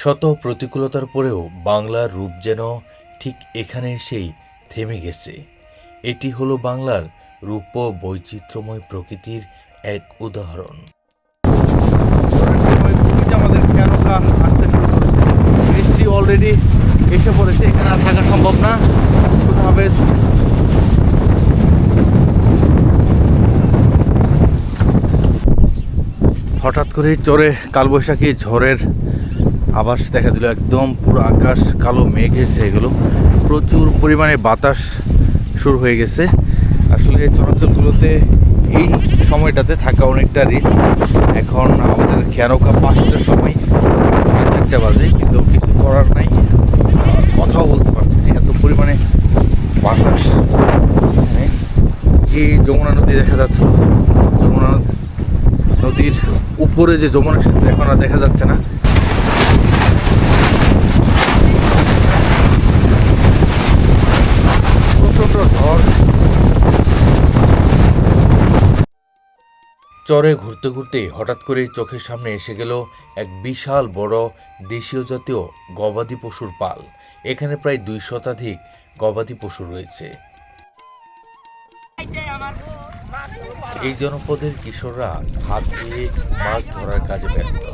শত প্রতিকূলতার পরেও বাংলার রূপ যেন ঠিক এখানে এসেই থেমে গেছে। এটি হলো বাংলার রূপ ও বৈচিত্র্যময় প্রকৃতির এক উদাহরণ। আমাদের কেনকা আসতে শুরু করেছে, বৃষ্টি অলরেডি এসে পড়েছে, এখানে আর থাকা সম্ভব না। হাফেজ। হঠাৎ করে চরে কালবৈশাখী ঝড়ের আভাস দেখা দিল, একদম পুরো আকাশ কালো মেঘ এসে এগুলো, প্রচুর পরিমাণে বাতাস শুরু হয়ে গেছে। আসলে চরাঞ্চলগুলোতে এই সময়টাতে থাকা অনেকটা রিস্ক। এখন আমাদের খেয়ানৌকা 5টার সময়, 4টা বাজে, কিন্তু কিছু করার নাই, কথাও বলতে পারছি না, এত পরিমাণে বাতাস। এই যমুনা নদী দেখা যাচ্ছে, যমুনা নদীর উপরে যে যমুনা সেতু এখন আর দেখা যাচ্ছে না। প্রচন্ড ঝড়। চরে ঘুরতে ঘুরতে হঠাৎ করে চোখের সামনে এসে গেল এক বিশাল বড় দেশীয় জাতীয় গবাদি পশুর পাল। এখানে প্রায় 2 শতাধিক গবাদি পশু রয়েছে। এই জনপদের কিশোররা হাত দিয়ে মাছ ধরার কাজে ব্যস্ত।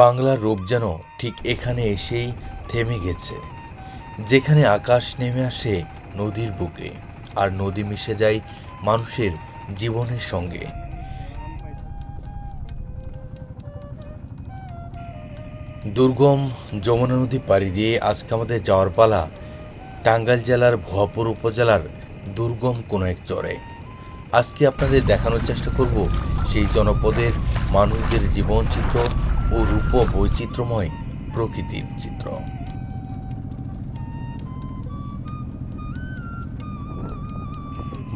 বাংলার রূপ যেন ঠিক এখানে এসেই থেমে গেছে, যেখানে আকাশ নেমে আসে নদীর বুকে আর নদী মিশে যায় মানুষের জীবনের সঙ্গে। দুর্গম যমুনা নদী পাড়ি দিয়ে আজকে আমাদের যাওয়ার পালা টাঙ্গাইল জেলার ভুয়াপুর উপজেলার দুর্গম কোনো এক চরে। আজকে আপনাদের দেখানোর চেষ্টা করব সেই জনপদের মানুষদের জীবনচিত্র ও রূপ বৈচিত্র্যময় প্রকৃতির চিত্র।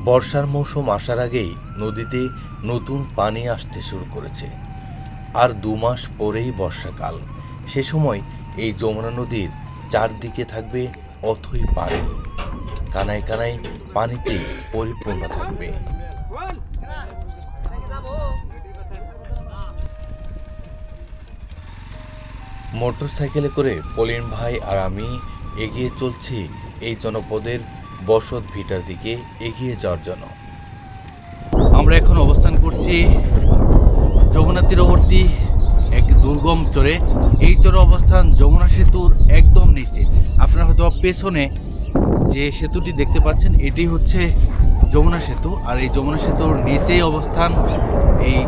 বর্ষার মৌসুম আসার আগেই নদীতে নতুন পানি আসতে শুরু করেছে, আর 2 মাস পরেই বর্ষাকাল। সে সময় এই যমুনা নদীর চারদিকে থাকবে অথই পানি, কানায় কানায় পানিতে পরিপূর্ণ থাকবে। মোটরসাইকেলে করে পলিন ভাই আর আমি এগিয়ে চলছি এই জনপদের বসত ভিটার দিকে এগিয়ে যাওয়ার জন্য। আমরা এখন অবস্থান করছি যমুনা তীরবর্তী এক দুর্গম চরে। এই চরে অবস্থান যমুনা সেতুর একদম নিচে। আপনারা হয়তো পেছনে যে সেতুটি দেখতে পাচ্ছেন, এটি হচ্ছে যমুনা সেতু, আর এই যমুনা সেতুর নিচেই অবস্থান এই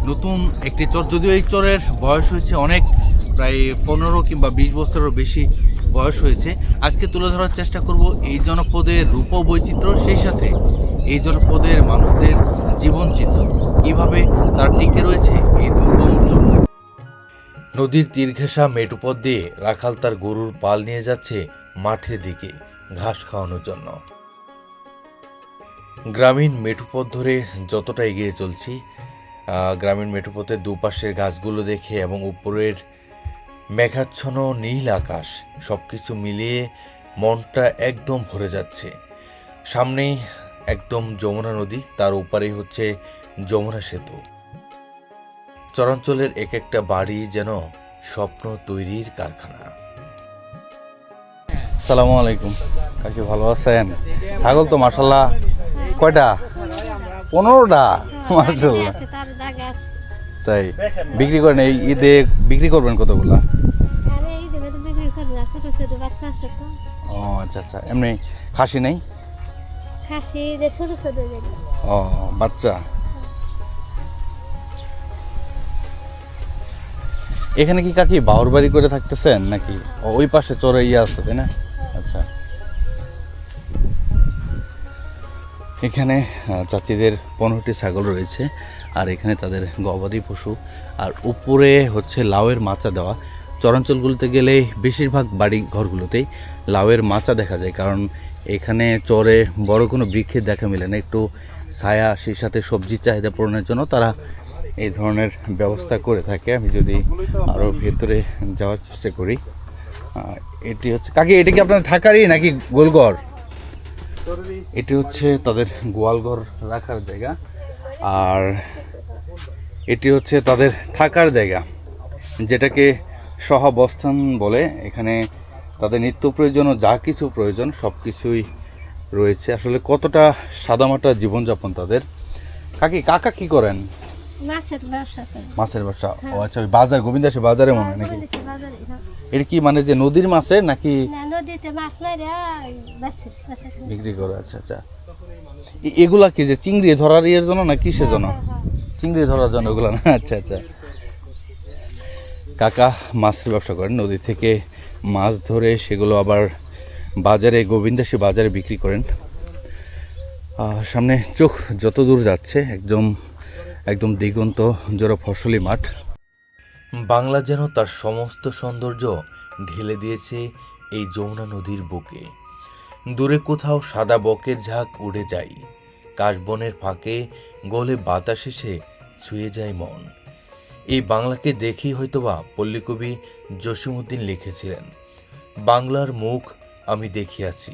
নতুন একটি চর। যদিও এই চরের বয়স হয়েছে অনেক, প্রায় 15 কিংবা 20 বছরেরও বেশি বয়স হয়েছে। আজকে তুলে ধরার চেষ্টা করব এই জনপদের রূপ বৈচিত্র্য, সেই সাথে এই জনপদের মানুষদের জীবনচিত্র, কীভাবে তার টিকে রয়েছে এই দুর্গম চর। নদীর তীর ঘেঁষা মেঠোপথ দিয়ে রাখাল তার গরুর পাল নিয়ে যাচ্ছে মাঠের দিকে ঘাস খাওয়ানোর জন্য। গ্রামীণ মেঠোপথ ধরে যতটা এগিয়ে চলছি, গ্রামীণ মেঠোপথের দুপাশের গাছগুলো দেখে এবং উপরের মেঘাচ্ছন্ন নীল আকাশ, সবকিছু মিলিয়ে মনটা একদম ভরে যাচ্ছে। সামনেই একদম যমুনা নদী, তার ওপারেই হচ্ছে যমুনা সেতু। চরাঞ্চলের এক একটা বাড়ি যেন স্বপ্ন তৈরির কারখানা। আসসালামু আলাইকুম কাকি, ভালো আছেন? ছাগল তো মাশাআল্লাহ কয়টা? 15টা মাশাআল্লাহ। তাই বিক্রি করেন? এই ঈদে বিক্রি করবেন কতগুলা? ও আচ্ছা আচ্ছা, এমনি খাসি নেই? ও বাচ্চা। এখানে কি কাকি বাউর বাড়ি করে থাকতেছেন নাকি? ওই পাশে চরে আছে তাই না? আচ্ছা, এখানে চাচিদের 15টি ছাগল রয়েছে, আর এখানে তাদের গবাদি পশু, আর উপরে হচ্ছে লাউয়ের মাচা দেওয়া। চরাঞ্চলগুলোতে গেলে বেশিরভাগ বাড়ি ঘরগুলোতেই লাউয়ের মাচা দেখা যায়, কারণ এখানে চরে বড় কোনো বৃক্ষের দেখা মেলে না। একটু ছায়া, সেই সাথে সবজির চাহিদা পূরণের জন্য তারা এই ধরনের ব্যবস্থা করে থাকে। আমি যদি আরও ভেতরে যাওয়ার চেষ্টা করি, এটি হচ্ছে কাকি, এটা কি আপনার থাকারই নাকি গোলঘর? এটি হচ্ছে তাদের গোয়ালঘর রাখার জায়গা। আর এটি হচ্ছে তাদের থাকার জায়গা, যেটাকে সহাবস্থান বলে। এখানে তাদের নিত্য প্রয়োজনীয় যা কিছু প্রয়োজন সব কিছুই রয়েছে। আসলে কতটা সাদামাটা জীবনযাপন তাদের। কাকা কি করেন? মাছের ব্যবসা করে। মাছের ব্যবসা। ও আচ্ছা, ওই বাজার গোবিন্দাসে বাজারে মনে হয় নাকি? গোবিন্দাসের বাজারে, হ্যাঁ। এটা কি মানে যে নদীর মাছের নাকি না, নদীতে মাছ মারে বিক্রি করে? আচ্ছা আচ্ছা। এগুলা কি যে চিংড়ি ধরার ইয়ের জন্য না কিসের জন্য? চিংড়ি ধরার জন্য ওগুলো না? আচ্ছা আচ্ছা। কাকা মাছের ব্যবসা করেন, নদী থেকে মাছ ধরে সেগুলো আবার বাজারে গোবিন্দাসী বাজারে বিক্রি করেন। সামনে চোখ যত দূর যাচ্ছে একদম একদম দিগন্ত জোড়া ফসলি মাঠ। বাংলা যেন তার সমস্ত সৌন্দর্য ঢেলে দিয়েছে এই যমুনা নদীর বুকে। দূরে কোথাও সাদা বকের ঝাঁক উড়ে যায়, কাশবনের ফাঁকে গলে বাতাস এসে ছুঁয়ে যায় মন। এই বাংলাকে দেখেই হয়তোবা পল্লীকবি জসীমউদ্দিন লিখেছিলেন, বাংলার মুখ আমি দেখিয়াছি,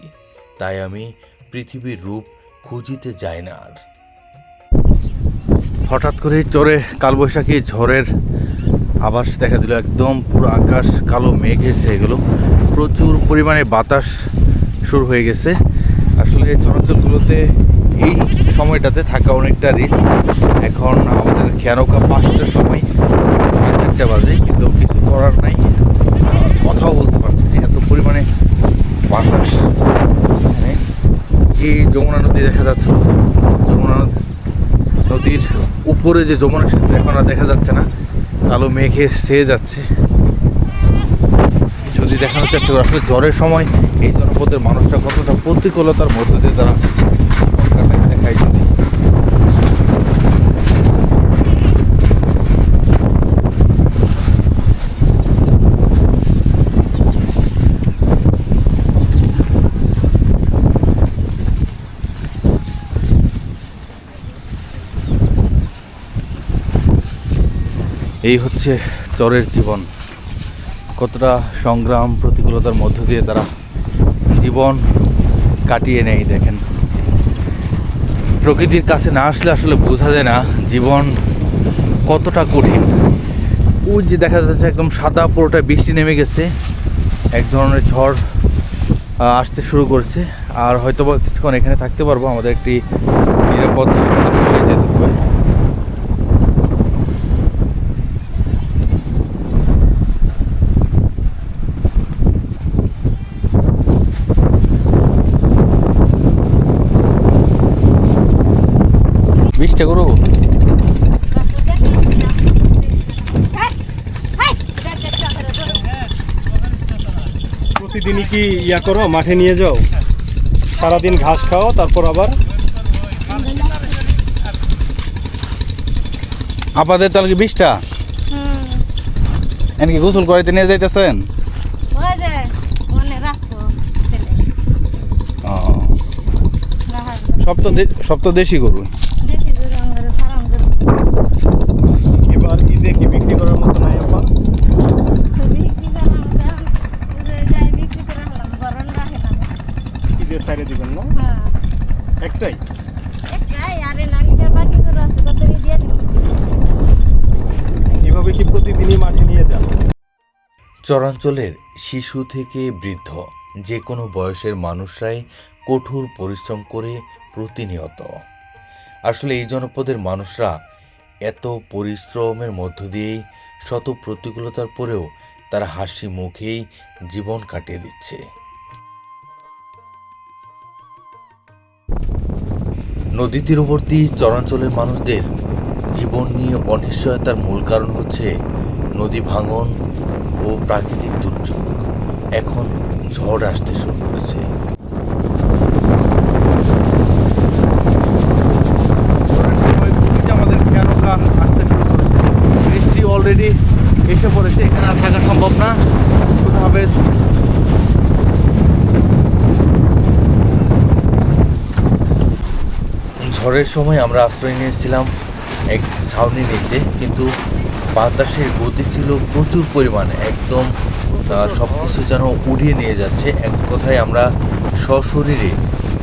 তাই আমি পৃথিবীর রূপ খুঁজিতে যাই না আর। হঠাৎ করে চরে কালবৈশাখী ঝড়ের আভাস দেখা দিল। একদম পুরো আকাশ কালো মেঘ এসে গেল, প্রচুর পরিমাণে বাতাস শুরু হয়ে গেছে। আসলে চরাঞ্চলগুলোতে এই সময়টাতে থাকা অনেকটা রিস্ক। এখন আমাদের খেয়ানৌকা 5টার সময়, 4:30 বাজে, কিন্তু কিছু করার নাই, কথাও বলতে পারছি না, এত পরিমাণে বাতাস। এখানে এই যমুনা নদী দেখা যাচ্ছে, যমুনা নদীর উপরে যে যমুনা সেতু এখন আর দেখা যাচ্ছে না, কালো মেঘে ছেয়ে যাচ্ছে। যদি দেখানোর চেষ্টা করি আসলে ঝড়ের সময় এই জনপদের মানুষরা কতটা প্রতিকূলতার মধ্যে দিয়ে তারা দেখায়। যদি এই হচ্ছে চরের জীবন, কতটা সংগ্রাম প্রতিকূলতার মধ্য দিয়ে তারা জীবন কাটিয়ে নেয়। দেখেন, প্রকৃতির কাছে না আসলে আসলে বোঝা যায় না জীবন কতটা কঠিন। ওই যে দেখা যাচ্ছে একদম সাদা, পুরোটা বৃষ্টি নেমে গেছে, এক ধরনের ঝড় আসতে শুরু করেছে। আর হয়তো বা কিছুক্ষণ এখানে থাকতে পারবো, আমাদের একটি নিরাপদ চলে যেতে হবে। বৃষ্টি করো প্রতিদিনই কি ইয়া করো, মাঠে নিয়ে যাও, সারাদিন ঘাস খাও, তারপর আবার আপাতত তাহলে কি 20টা এনকি গোসল করাইতে নিয়ে যাইতেছেন? সব তো দেশি গরু। এবার ঈদে কি বিক্রি করার মতো নাই আপা? ঈদে সাইডে দিবেন না? একটাই এভাবে কি প্রতিদিনই মাঠে নিয়ে যান? চরাঞ্চলের শিশু থেকে বৃদ্ধ যে কোনো বয়সের মানুষরাই কঠোর পরিশ্রম করে প্রতিনিয়ত। আসলে এই জনপদের মানুষরা এত পরিশ্রমের মধ্য দিয়েই, শত প্রতিকূলতার পরেও তারা হাসি মুখেই জীবন কাটিয়ে দিচ্ছে। নদী তীরবর্তী চরাঞ্চলের মানুষদের জীবন নিয়ে অনিশ্চয়তার মূল কারণ হচ্ছে নদী ভাঙন ও প্রাকৃতিক দুর্যোগ। এখন ঝড় আসতে শুরু করেছে। আমাদের খেয়ানৌকা আসতে শুরু করেছে, বৃষ্টি অলরেডি এসে পড়েছে, এখানে আর থাকা সম্ভব না। খুদাহাফেজ। ঝড়ের সময় আমরা আশ্রয় নিয়েছিলাম এক ছাউনির নিচে, কিন্তু বাতাসের গতি ছিল প্রচুর পরিমাণে, একদম সব কিছু যেন উড়িয়ে নিয়ে যাচ্ছে। এক কথায় আমরা সশরীরে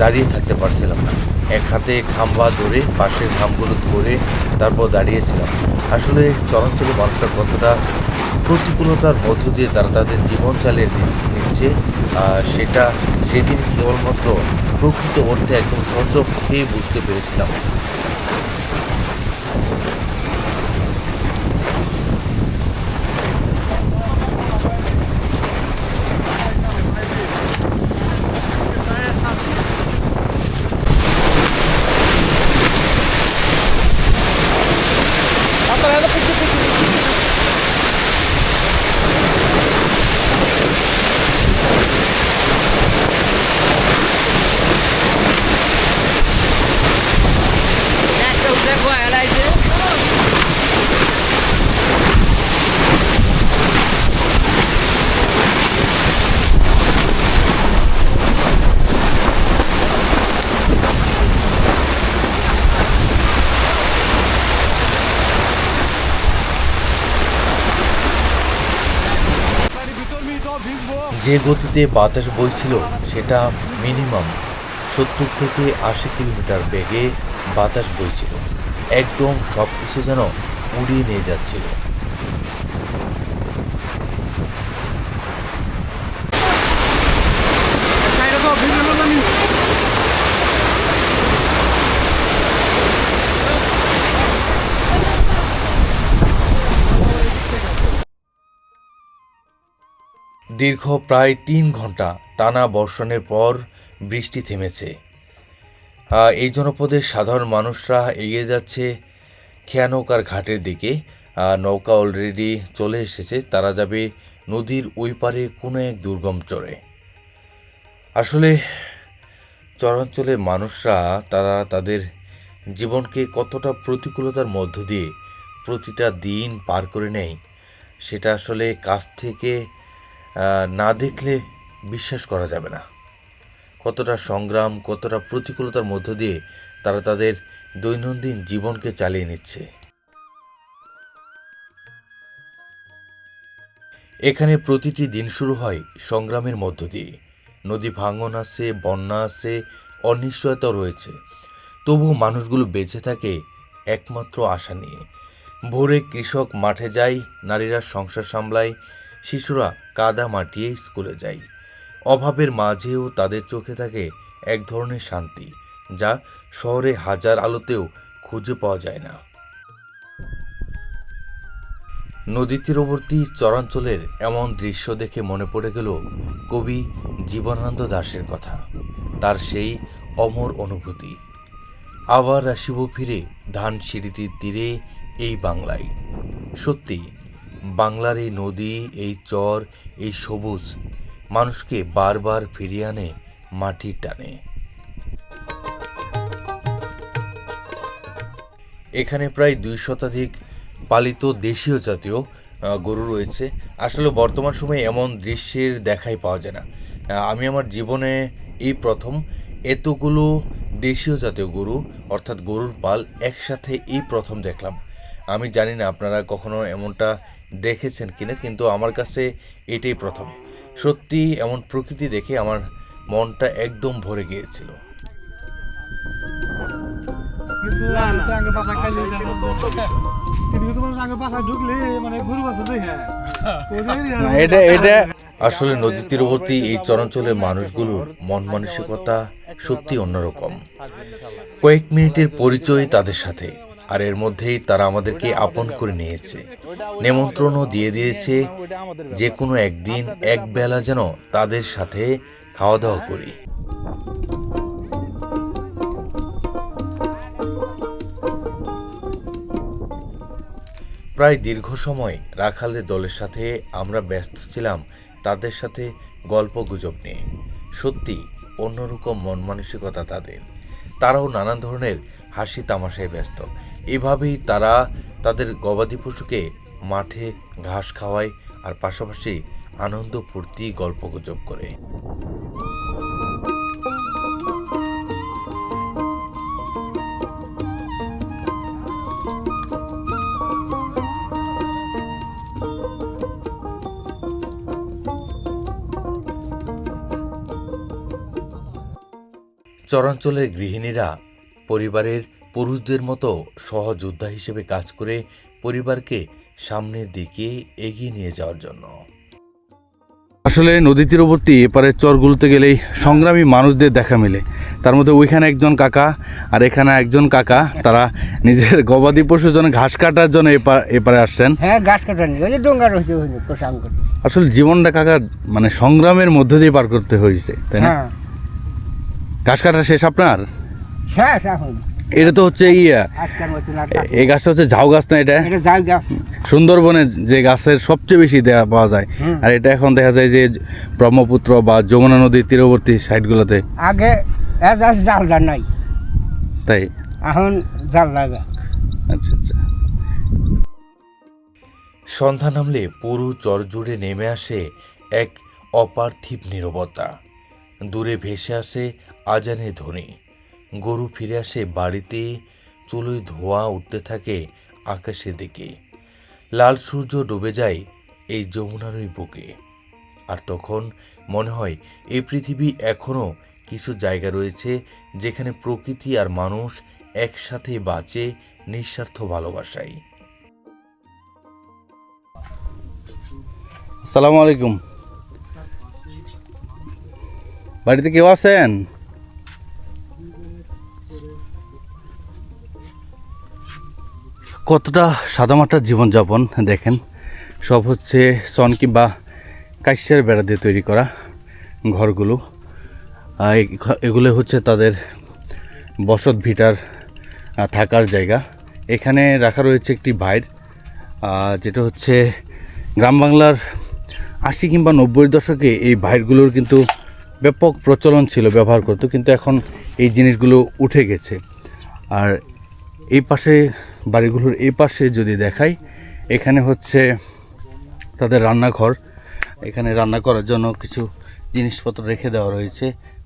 দাঁড়িয়ে থাকতে পারছিলাম না। এক হাতে খাম্বা ধরে, পাশের খামগুলো ধরে তারপর দাঁড়িয়েছিলাম। আসলে চরাঞ্চলে মানুষরা কতটা প্রতিকূলতার মধ্য দিয়ে তারা তাদের জীবন চালিয়ে নিচ্ছে, সেটা সেদিন কেবলমাত্র প্রকৃত অর্থে একদম সচক্ষে বুঝতে পেরেছিলাম। যে গতিতে বাতাস বইছিল সেটা মিনিমাম 70 থেকে 80 কিলোমিটার বেগে বাতাস বইছিল। একদম সব কিছু যেন উড়িয়ে নিয়ে যাচ্ছিল। দীর্ঘ প্রায় 3 ঘন্টা টানা বর্ষণের পর বৃষ্টি থেমেছে। এই জনপদের সাধারণ মানুষরা এগিয়ে যাচ্ছে খেয়ানৌকার ঘাটের দিকে। নৌকা অলরেডি চলে এসেছে, তারা যাবে নদীর ওই পারে কোনো এক দুর্গম চরে। আসলে চরাঞ্চলের মানুষরা তারা তাদের জীবনকে কতটা প্রতিকূলতার মধ্য দিয়ে প্রতিটা দিন পার করে নেয়, সেটা আসলে কাছ থেকে না দেখলে বিশ্বাস করা যাবে না। কতটা সংগ্রাম, কতটা প্রতিকূলতার মধ্য দিয়ে তারা তাদের দৈনন্দিন জীবনকে চালিয়ে নিচ্ছে। এখানে প্রতিটি দিন শুরু হয় সংগ্রামের মধ্য দিয়ে। নদী ভাঙন আছে, বন্যা আছে, অনিশ্চয়তা রয়েছে, তবু মানুষগুলো বেঁচে থাকে একমাত্র আশা নিয়ে। ভোরে কৃষক মাঠে যায়, নারীরা সংসার সামলায়, শিশুরা কাদা মাটিয়ে স্কুলে যায়। অভাবের মাঝেও তাদের চোখে থাকে এক ধরনের শান্তি, যা শহরে হাজার আলোতেও খুঁজে পাওয়া যায় না। নদী তীরবর্তী চরাঞ্চলের এমন দৃশ্য দেখে মনে পড়ে গেল কবি জীবনানন্দ দাশের কথা, তার সেই অমর অনুভূতি। আবার আসিব ফিরে ধানসিঁড়িটির তীরে এই বাংলায়। সত্যি বাংলার এই নদী, এই চর, এই সবুজ মানুষকে বারবার ফিরিয়ে আনে মাটির টানে। এখানে প্রায় 2 শতাধিক পালিত দেশীয় জাতীয় গরু রয়েছে। আসলে বর্তমান সময়ে এমন দৃশ্যের দেখাই পাওয়া যায় না। আমি আমার জীবনে এই প্রথম এতগুলো দেশীয় জাতীয় গরু, অর্থাৎ গরুর পাল একসাথে এই প্রথম দেখলাম। আমি জানি না আপনারা কখনো এমনটা দেখেছেন কিনা, কিন্তু আমার কাছে এটাই প্রথম। সত্যি এমন প্রকৃতি দেখে আমার মনটা একদম ভরে গিয়েছিল। আসলে নদী তীরবর্তী এই চরাঞ্চলের মানুষগুলোর মন মানসিকতা সত্যি অন্যরকম। কয়েক মিনিটের পরিচয় তাদের সাথে, আর এর মধ্যেই তারা আমাদেরকে আপন করে নিয়েছে, নেমন্ত্রণও দিয়ে দিয়েছে যে কোনো একদিন এক বেলা যেন তাদের সাথে খাওয়া দাওয়া করি। প্রায় দীর্ঘ সময় রাখালের দলের সাথে আমরা ব্যস্ত ছিলাম তাদের সাথে গল্প গুজব নিয়ে। সত্যি অন্যরকম মন মানসিকতা তাদের। তারাও নানান ধরনের হাসি তামাশায় ব্যস্ত। এভাবেই তারা তাদের গবাদি পশুকে মাঠে ঘাস খাওয়ায়, আর পাশাপাশি আনন্দ ফুর্তি গল্প গুজব করে। চরাঞ্চলের গৃহিণীরা পরিবারের পুরুষদের মতো সহযোদ্ধা হিসেবে কাজ করে পরিবারকে সামনের দিকে এগিয়ে নিয়ে যাওয়ার জন্য। আসলে নদী তীরবর্তী এপারে চরগুলোতে গেলেই সংগ্রামী মানুষদের দেখা মেলে। তার মধ্যে ওইখানে একজন কাকা আর এখানে একজন কাকা, তারা নিজের গবাদি পশুর জন্য ঘাস কাটার জন্য এপারে আসছেন। হ্যাঁ, গাছ কাটা নেই, ওই যে ডোঙ্গা রয়েছে কোষাম করে। আসলে জীবনটা কাকা মানে সংগ্রামের মধ্যে দিয়ে পার করতে হয়েছে, তাই না? হ্যাঁ, ঘাস কাটা শেষ আপনার? শেষ এখন। এটা তো হচ্ছে আজকের মতন আর এই গাছটা হচ্ছে ঝাউ গাছ না? এটা এটা যাই গাছ। সুন্দরবনে যে গাছের সবচেয়ে বেশি দেয়া পাওয়া যায়, আর এটা এখন দেখা যায় যে ব্রহ্মপুত্র বা যমুনা নদীর তীরবর্তী সাইডগুলোতে। আগে জালদার নাই, তাই এখন জাল লাগা। আচ্ছা আচ্ছা। সন্ধ্যা নামলে পুরো চর জুড়ে নেমে আসে এক অপার্থিব নীরবতা। দূরে ভেসে আসে আজানের ধ্বনি। গরু ফিরে আসে বাড়িতে, চুলোয় ধোঁয়া উঠতে থাকে আকাশের দিকে। লাল সূর্য ডুবে যায় এই যমুনারই বুকে। আর তখন মনে হয় এই পৃথিবী এখনও কিছু জায়গা রয়েছে যেখানে প্রকৃতি আর মানুষ একসাথে বাঁচে নিঃস্বার্থ ভালোবাসায়। আসসালামু আলাইকুম। বাড়িতে কেউ আছেন? কতটা সাদামাটা জীবনযাপন দেখেন। সব হচ্ছে সন কিংবা কাইসের বেড়া দিয়ে তৈরি করা ঘরগুলো। এগুলো হচ্ছে তাদের বসত ভিটার থাকার জায়গা। এখানে রাখা রয়েছে একটি ভাইর, যেটা হচ্ছে গ্রাম বাংলার 80 কিংবা 90 দশকে এই ভাইরগুলোর কিন্তু ব্যাপক প্রচলন ছিল, ব্যবহার করতো, কিন্তু এখন এই জিনিসগুলো উঠে গেছে। আর এই পাশে বাড়িগুলোর এই পাশে যদি দেখাই, এখানে হচ্ছে তাদের রান্নাঘর। এখানে রান্না করার জন্য কিছু জিনিসপত্র রেখে দেওয়া রয়েছে,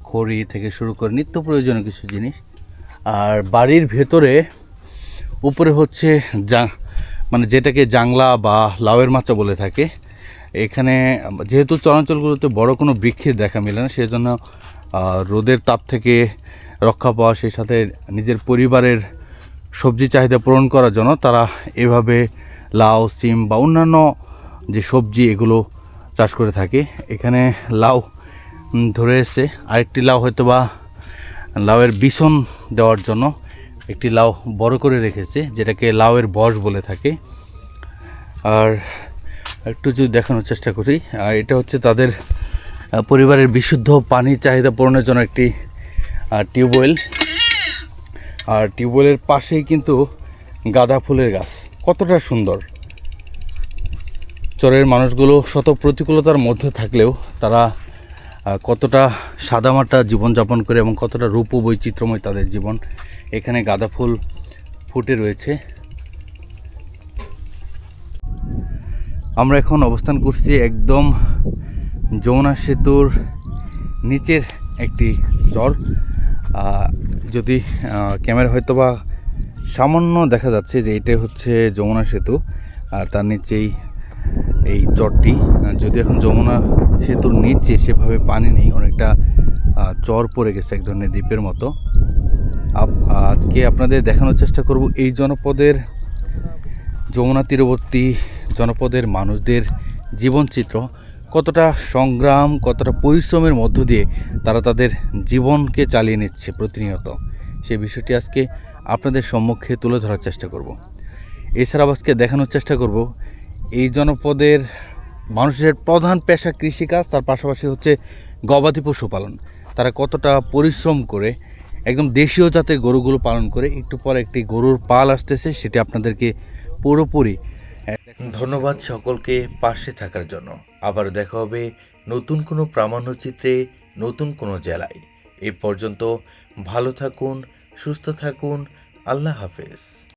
খড়ি থেকে শুরু করে নিত্য প্রয়োজনীয় কিছু জিনিস। আর বাড়ির ভেতরে উপরে হচ্ছে মানে যেটাকে জাংলা বা লাউয়ের মাচা বলে থাকে। এখানে যেহেতু চরাঞ্চলগুলোতে বড় কোনো বৃক্ষের দেখা মেলে না, সেজন্য রোদের তাপ থেকে রক্ষা পাওয়া, সেই সাথে নিজের পরিবারের সবজি চাহিদা পূরণ করার জন্য তারা এভাবে লাউ, সিম বা অন্যান্য যে সবজি এগুলো চাষ করে থাকে। এখানে লাউ ধরে এসে আরেকটি লাউ হয়তো বা লাউয়ের বিছন দেওয়ার জন্য একটি লাউ বড় করে রেখেছে, যেটাকে লাউয়ের বশ বলে থাকে। আর একটু যদি দেখানোর চেষ্টা করি, এটা হচ্ছে তাদের পরিবারের বিশুদ্ধ পানির চাহিদা পূরণের জন্য একটি টিউবওয়েল। আর টিউবওয়েলের পাশেই কিন্তু গাঁদা ফুলের গাছ। কতটা সুন্দর! চরের মানুষগুলো শত প্রতিকূলতার মধ্যে থাকলেও তারা কতটা সাদামাটা জীবনযাপন করে এবং কতটা রূপ বৈচিত্র্যময় তাদের জীবন। এখানে গাঁদা ফুল ফুটে রয়েছে। আমরা এখন অবস্থান করছি একদম যমুনা সেতুর নিচের একটি চর। যদি ক্যামেরা হয়তো বা সামান্য দেখা যাচ্ছে যে এটা হচ্ছে যমুনা সেতু, আর তার নিচেই এই চরটি। যদি এখন যমুনা সেতুর নিচে সেভাবে পানি নেই, অনেকটা চর পড়ে গেছে, এক ধরনের দ্বীপের মতো। আজকে আপনাদের দেখানোর চেষ্টা করব এই জনপদের, যমুনা তীরবর্তী জনপদের মানুষদের জীবনচিত্র। কতটা সংগ্রাম, কতটা পরিশ্রমের মধ্য দিয়ে তারা তাদের জীবনকে চালিয়ে নিচ্ছে প্রতিনিয়ত, সেই বিষয়টি আজকে আপনাদের সম্মুখে তুলে ধরার চেষ্টা করব। এছাড়াও আজকে দেখানোর চেষ্টা করব এই জনপদের মানুষের প্রধান পেশা কৃষিকাজ, তার পাশাপাশি হচ্ছে গবাদি পশু পালন। তারা কতটা পরিশ্রম করে একদম দেশীয় জাতের গরুগুলো পালন করে। একটু পর একটি গরুর পাল আসতেছে, সেটি আপনাদেরকে পুরোপুরি। ধন্যবাদ সকলকে পাশে থাকার জন্য। আবার দেখা হবে নতুন কোনো প্রামাণ্যচিত্রে, নতুন কোনো জেলায়। এই পর্যন্ত ভালো থাকুন, সুস্থ থাকুন। আল্লাহ হাফেজ।